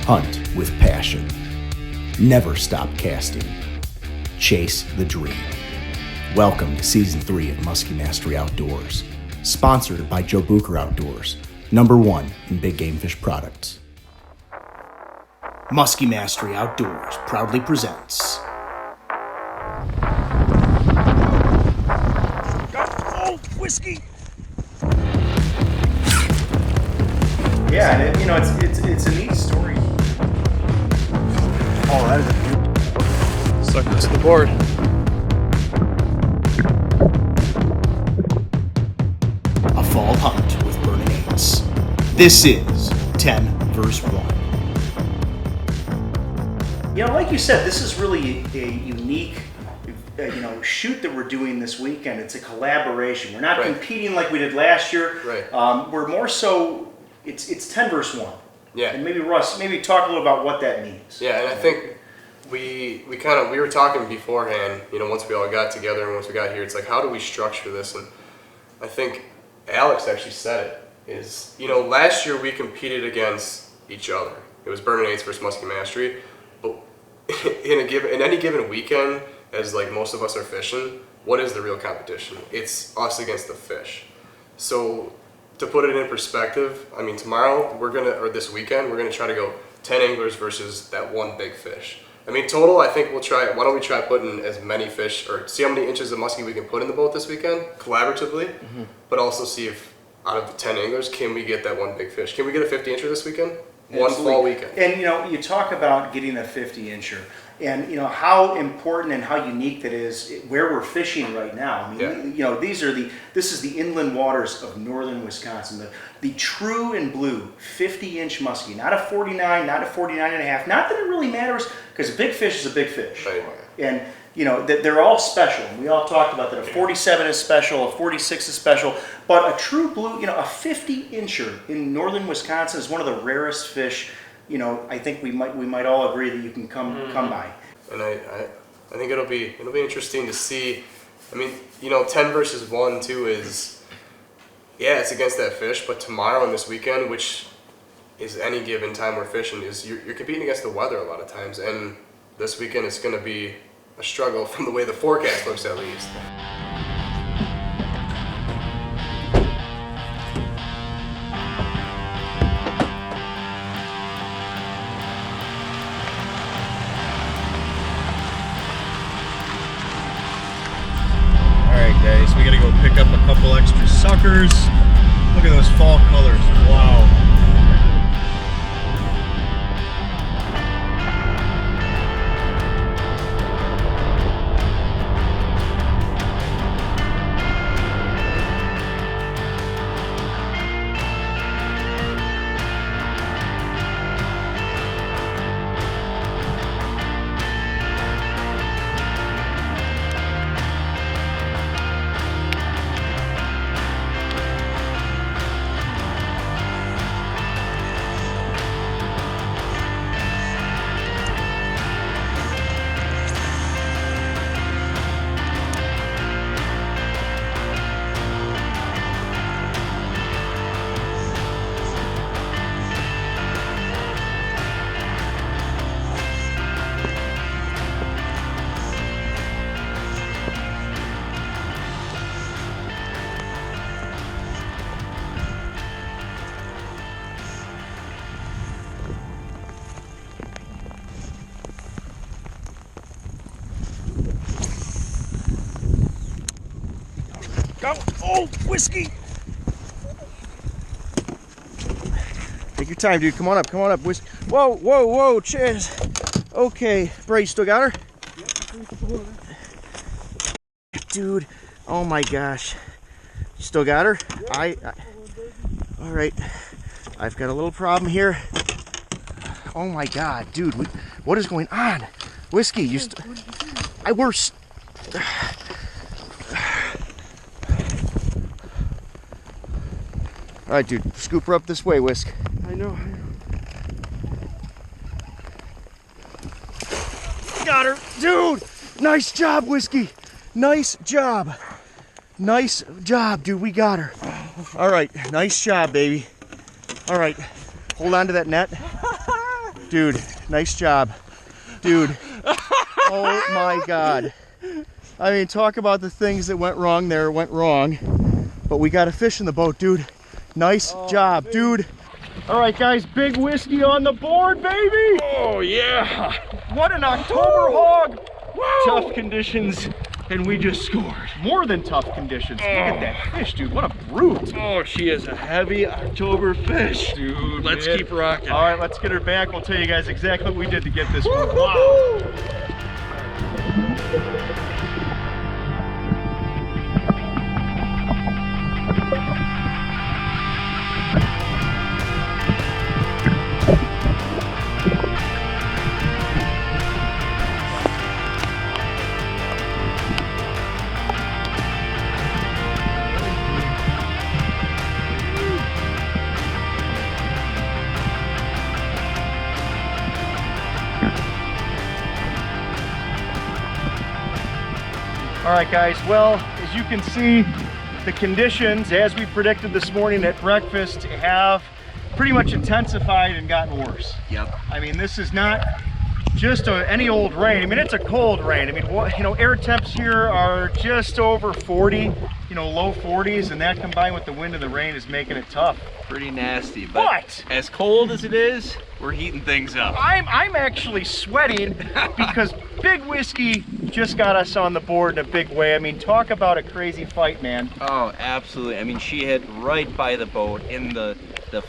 Hunt with passion. Never stop casting. Chase the dream. Welcome to Season 3 of Musky Mastery Outdoors, sponsored by Joe Bucher Outdoors, #1 in big game fish products. Musky Mastery Outdoors proudly presents... Oh, whiskey! Yeah, and it's a neat story. Oh, that is a beautiful. Stuck it to the board. A fall hunt with Burnin Eights. This is 10 verse 1. You know, like you said, this is really a unique shoot that we're doing this weekend. It's a collaboration. We're not competing like we did last year. Right. We're more so, it's 10 verse 1. Yeah. And maybe Russ, talk a little about what that means. Yeah, and I think we were talking beforehand, once we all got together and once we got here, it's like, how do we structure this? And I think Alex actually said it, is, last year we competed against each other. It was Burnin Eights versus Musky Mastery. But in any given weekend, as like most of us are fishing, what is the real competition? It's us against the fish. So to put it in perspective, I mean, this weekend, we're gonna try to go 10 anglers versus that one big fish. I mean, total, I think why don't we try putting as many fish, or see how many inches of muskie we can put in the boat this weekend, collaboratively, but also see if out of the 10 anglers, can we get that one big fish? Can we get a 50 incher this weekend? One fall weekend. And you talk about getting a 50 incher, and how important and how unique that is where we're fishing right now. I mean, this is the inland waters of northern Wisconsin, the true and blue 50-inch muskie, not a 49, not a 49 and a half. Not that it really matters, because a big fish is a big fish. Right. And they're all special. We all talked about that. A 47 is special, a 46 is special, but a true blue, a 50-incher in northern Wisconsin is one of the rarest fish. I think we might all agree that you can come by. And I think it'll be interesting to see. I mean, 10 versus 1 too is, yeah, it's against that fish, but tomorrow and this weekend, which is any given time we're fishing, is you're competing against the weather a lot of times, and this weekend it's going to be a struggle from the way the forecast looks, at least. Alright guys, we gotta go pick up a couple extra suckers. Look at those fall colors, wow. Go! Oh, whiskey! Take your time, dude. Come on up, whiskey. Whoa, whoa, whoa, cheers. Okay, Bray, you still got her? Dude, oh my gosh. You still got her? All right. I've got a little problem here. Oh my God, dude, what is going on? Whiskey, all right, dude, scoop her up this way, Whisk. I know. Got her, dude. Nice job, Whiskey. Nice job. Nice job, dude. We got her. All right, nice job, baby. All right, hold on to that net. Dude, nice job. Dude, oh my God. I mean, talk about the things that went wrong there, went wrong. But we got a fish in the boat, dude. Nice job, dude. All right, guys, big whiskey on the board, baby. Oh, yeah. What an October hog. Tough conditions, and we just scored. More than tough conditions. Look at that fish, dude. What a brute. Oh, she is a heavy October fish. Dude, let's keep rocking. All right, let's get her back. We'll tell you guys exactly what we did to get this one. Wow. All right, guys, well, as you can see, the conditions, as we predicted this morning at breakfast, have pretty much intensified and gotten worse. Yep. I mean, this is not just any old rain. I mean, it's a cold rain. I mean, you know, air temps here are just over 40, you know, low 40s, and that combined with the wind and the rain is making it tough. Pretty nasty, but as cold as it is, we're heating things up. I'm actually sweating because Big Whiskey just got us on the board in a big way. I mean, talk about a crazy fight, man. Oh, absolutely. I mean, she hit right by the boat in the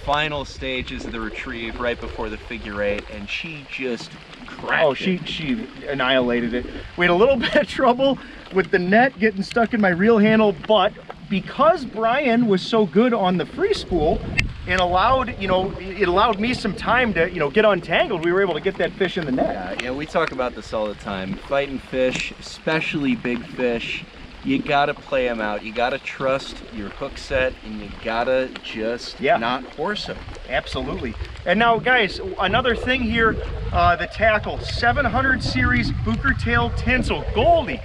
final stages of the retrieve, right before the figure eight, and she just cracked it. She annihilated it. We had a little bit of trouble with the net getting stuck in my reel handle, but because Brian was so good on the free spool and allowed, you know, it allowed me some time to, you know, get untangled, we were able to get that fish in the net. Yeah, we talk about this all the time. Fighting fish, especially big fish, you gotta play them out. You gotta trust your hook set, and you gotta just not horse them. Absolutely. And now, guys, another thing here, the tackle, 700 series Booker Tail Tinsel, Goldie.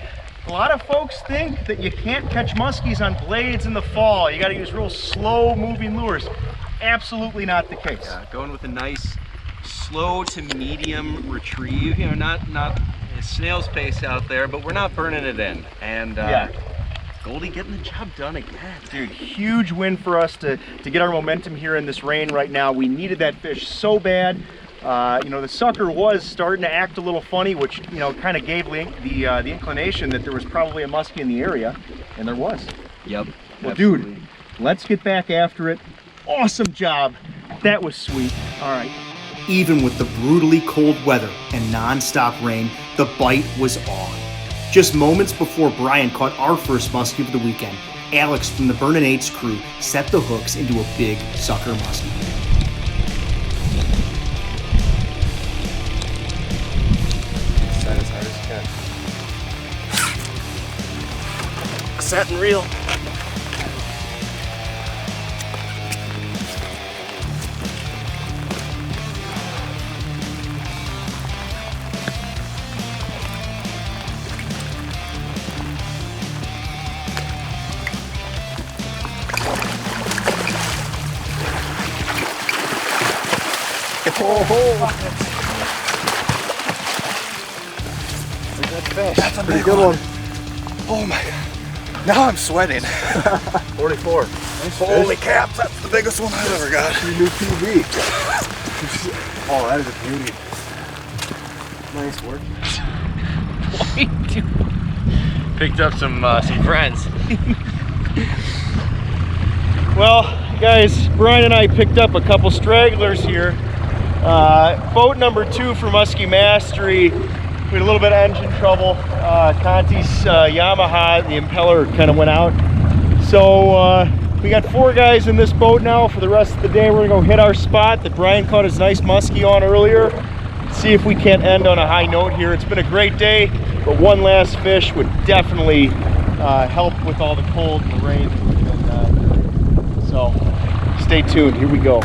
A lot of folks think that you can't catch muskies on blades in the fall. You got to use real slow moving lures. Absolutely not the case. Yeah, going with a nice slow to medium retrieve, you know, not a snail's pace out there, but we're not burning it in. And Goldie getting the job done again. Dude, huge win for us to get our momentum here in this rain right now. We needed that fish so bad. You know, the sucker was starting to act a little funny, which, you know, kind of gave the inclination that there was probably a muskie in the area, and there was. Yep. Well, absolutely. dude, let's get back after it. Awesome job. That was sweet. All right. Even with the brutally cold weather and non-stop rain, the bite was on. Just moments before Brian caught our first muskie of the weekend, Alex from the Burnin Eights crew set the hooks into a big sucker muskie. Set as hard as you can. Set and reel. That's a pretty good one. Oh my God. Now I'm sweating. 44. Nice Holy caps, that's the biggest one I've ever got. Your new TV. Oh, that is a beauty. Nice work. What are you doing? Picked up some friends. Well, guys, Brian and I picked up a couple stragglers here. Boat number 2 for Musky Mastery. We had a little bit of engine trouble. Conti's Yamaha, the impeller kind of went out. So we got 4 guys in this boat now. For the rest of the day, we're gonna go hit our spot that Brian caught his nice muskie on earlier. See if we can't end on a high note here. It's been a great day, but one last fish would definitely help with all the cold and the rain. So stay tuned, here we go.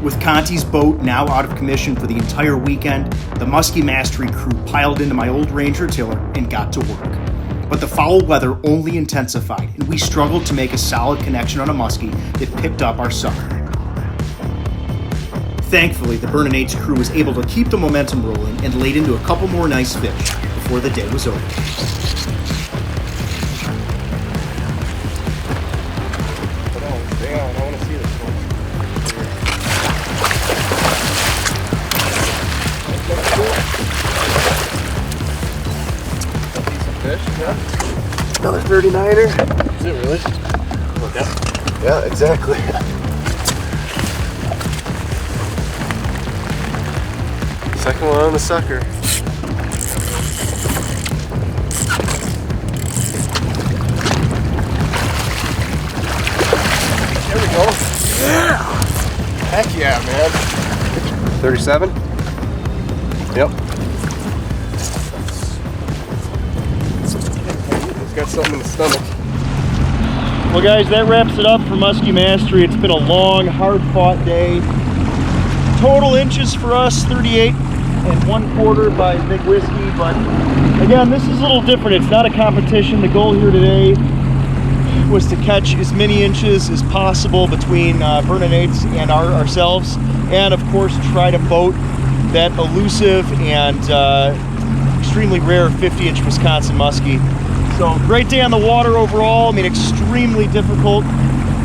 With Conti's boat now out of commission for the entire weekend, the Musky Mastery crew piled into my old Ranger tiller and got to work. But the foul weather only intensified, and we struggled to make a solid connection on a muskie that picked up our sucker. Thankfully, the Burnin Eights crew was able to keep the momentum rolling and laid into a couple more nice fish before the day was over. Damn, I want to see this one. Fish, yeah. Another 39er. Is it really? Yeah, exactly. Second one on the sucker. There we go. Yeah! Heck yeah, man. 37? Yep. He's got something in the stomach. Well guys, that wraps it up for Musky Mastery. It's been a long, hard-fought day. Total inches for us, 38 1/4 by Big Whiskey, but again, this is a little different. It's not a competition. The goal here today was to catch as many inches as possible between Burnin Eights and ourselves, and of course try to boat that elusive and extremely rare 50-inch Wisconsin muskie. So great day on the water overall. I mean, extremely difficult.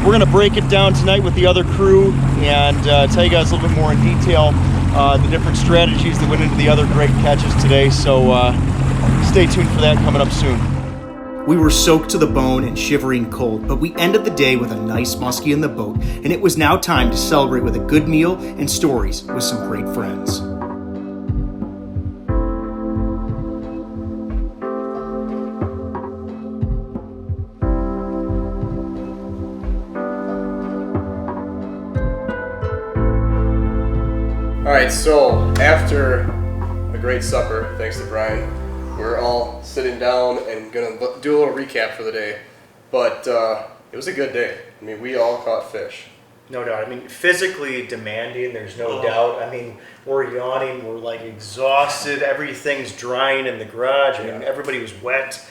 We're gonna break it down tonight with the other crew and tell you guys a little bit more in detail the different strategies that went into the other great catches today. So stay tuned for that coming up soon. We were soaked to the bone and shivering cold, but we ended the day with a nice muskie in the boat, and it was now time to celebrate with a good meal and stories with some great friends. Alright, so after a great supper, thanks to Brian, we're all sitting down and gonna do a little recap for the day. But it was a good day. I mean, we all caught fish. No doubt. I mean, physically demanding, there's no doubt. I mean, we're yawning, we're like exhausted, everything's drying in the garage. I mean, everybody was wet,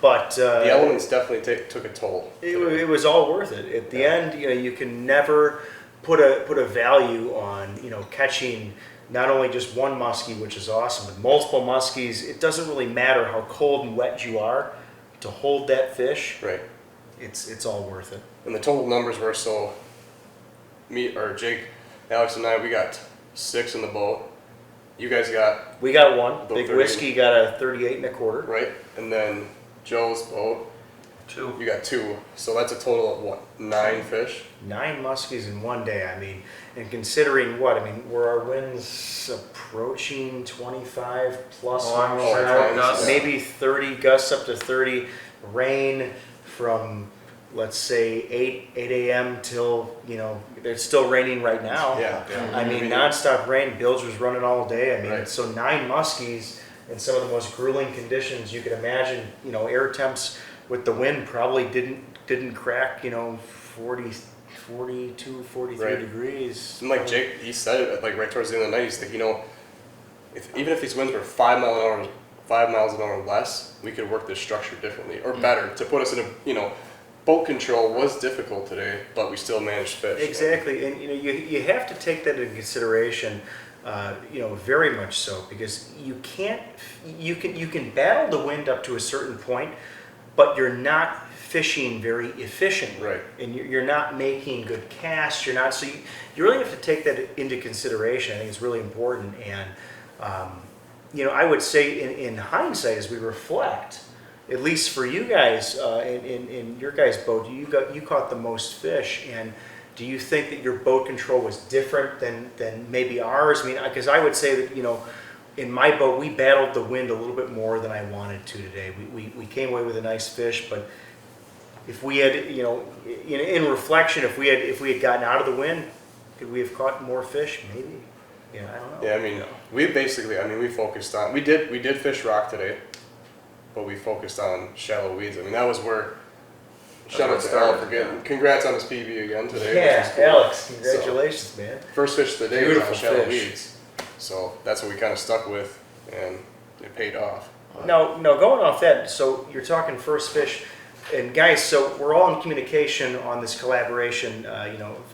but The elements definitely took a toll. it was all worth it. At the end, you know, you can never put a value on, you know, catching not only just one muskie, which is awesome, but multiple muskies. It doesn't really matter how cold and wet you are to hold that fish. Right. It's all worth it. And the total numbers were Jake, Alex and I, we got 6 in the boat. You guys got... We got one. Boat Big 30. Whiskey got a 38 1/4. Right. And then Joe's boat. 2. You got 2. So that's a total of what? 9 fish? 9 muskies in one day. I mean, and considering what? I mean, were our winds approaching 25 plus I'm miles sure. an hour? Gusts. Maybe 30, gusts up to 30. Rain from, let's say, 8 a.m. till, you know, it's still raining right now. Yeah. I mean, nonstop rain. Bilge was running all day. I mean, Right. so 9 muskies in some of the most grueling conditions you could imagine. You know, air temps with the wind probably didn't crack, you know, 42, 43 Right. degrees. And like Jake, he said it like right towards the end of the night. He's like, you know, even if these winds were 5 miles an hour less, we could work this structure differently or better to put us in a, you know, boat control was difficult today, but we still managed fish. Exactly, and you know, you have to take that into consideration. You know, very much so, because you can battle the wind up to a certain point, but you're not fishing very efficiently, Right. and you're not making good casts. You're not, so you really have to take that into consideration. I think it's really important, and you know, I would say in hindsight, as we reflect, at least for you guys in your guys' boat, you caught the most fish, and do you think that your boat control was different than maybe ours? I mean, because I would say that, you know, in my boat, we battled the wind a little bit more than I wanted to today. We came away with a nice fish, but if we had, you know, in reflection, if we had gotten out of the wind, could we have caught more fish? Maybe. Yeah, I don't know. Yeah, I mean, we focused on, we did fish rock today, but we focused on shallow weeds. I mean, that was where Shout out to Alex for getting. Congrats on his PB again today. Yeah, which is cool. Alex, congratulations, man. First fish of the day was on Beautiful shallow fish. weeds. So that's what we kind of stuck with, and it paid off. No, going off that, so you're talking first fish, and guys, so we're all in communication on this collaboration,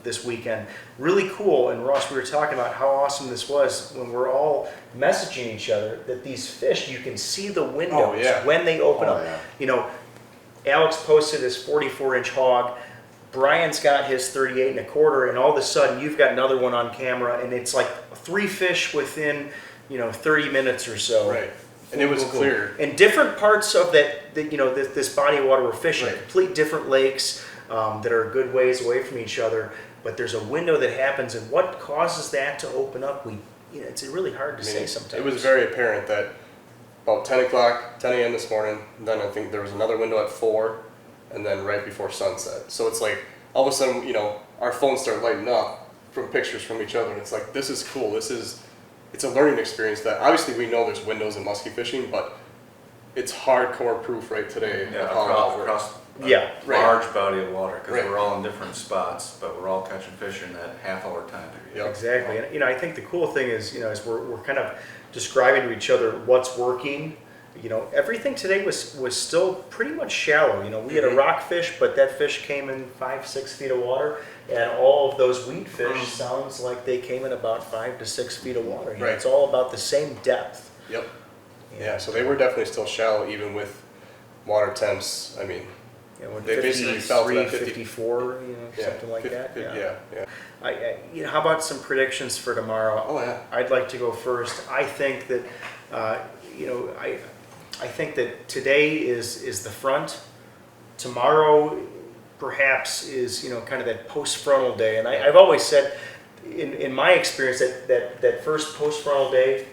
this weekend. Really cool, and Ross, we were talking about how awesome this was when we're all messaging each other that these fish, you can see the windows when they open up. Yeah. Alex posted his 44-inch hog. Brian's got his 38.25, and all of a sudden you've got another one on camera, and it's like 3 fish within 30 minutes or so. Right. And it was clear. And different parts of this body of water we're fishing, Right. complete different lakes that are a good ways away from each other. But there's a window that happens, and what causes that to open up? It's really hard to say sometimes. It was very apparent that about 10 a.m. this morning, then I think there was another window at 4, and then right before sunset. So it's like, all of a sudden, our phones start lighting up from pictures from each other, and it's like, this is cool. It's a learning experience that, obviously we know there's windows in musky fishing, but it's hardcore proof right today. Yeah, of how it all works. across large body of water, because we're all in different spots, but we're all catching fish in that half-hour time period. Yep. Exactly, and I think the cool thing is, as we're kind of describing to each other what's working. Everything today was still pretty much shallow. We had a rockfish, but that fish came in 5-6 feet of water, and all of those weed fish sounds like they came in about 5 to 6 feet of water. Right. It's all about the same depth. Yep. Yeah, so they were definitely still shallow, even with water temps. I mean, they basically fell to that 54, something like that. Yeah. How about some predictions for tomorrow? Oh yeah. I'd like to go first. I think that, I think that today is the front. Tomorrow, perhaps, is kind of that post-frontal day. And I've always said, in my experience, that first post-frontal day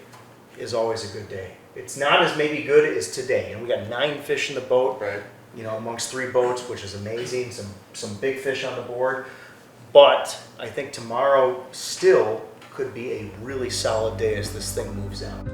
is always a good day. It's not as maybe good as today. And we got 9 fish in the boat. Right. Amongst 3 boats, which is amazing. Some big fish on the board. But I think tomorrow still could be a really solid day as this thing moves out.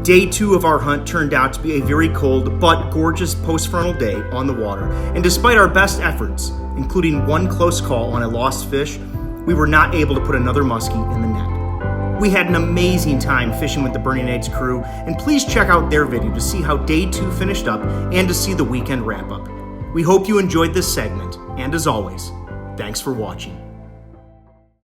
Day 2 of our hunt turned out to be a very cold but gorgeous post-frontal day on the water. And despite our best efforts, including one close call on a lost fish, we were not able to put another muskie in the net. We had an amazing time fishing with the Burnin Eights crew, and please check out their video to see how Day 2 finished up and to see the weekend wrap-up. We hope you enjoyed this segment, and as always, thanks for watching.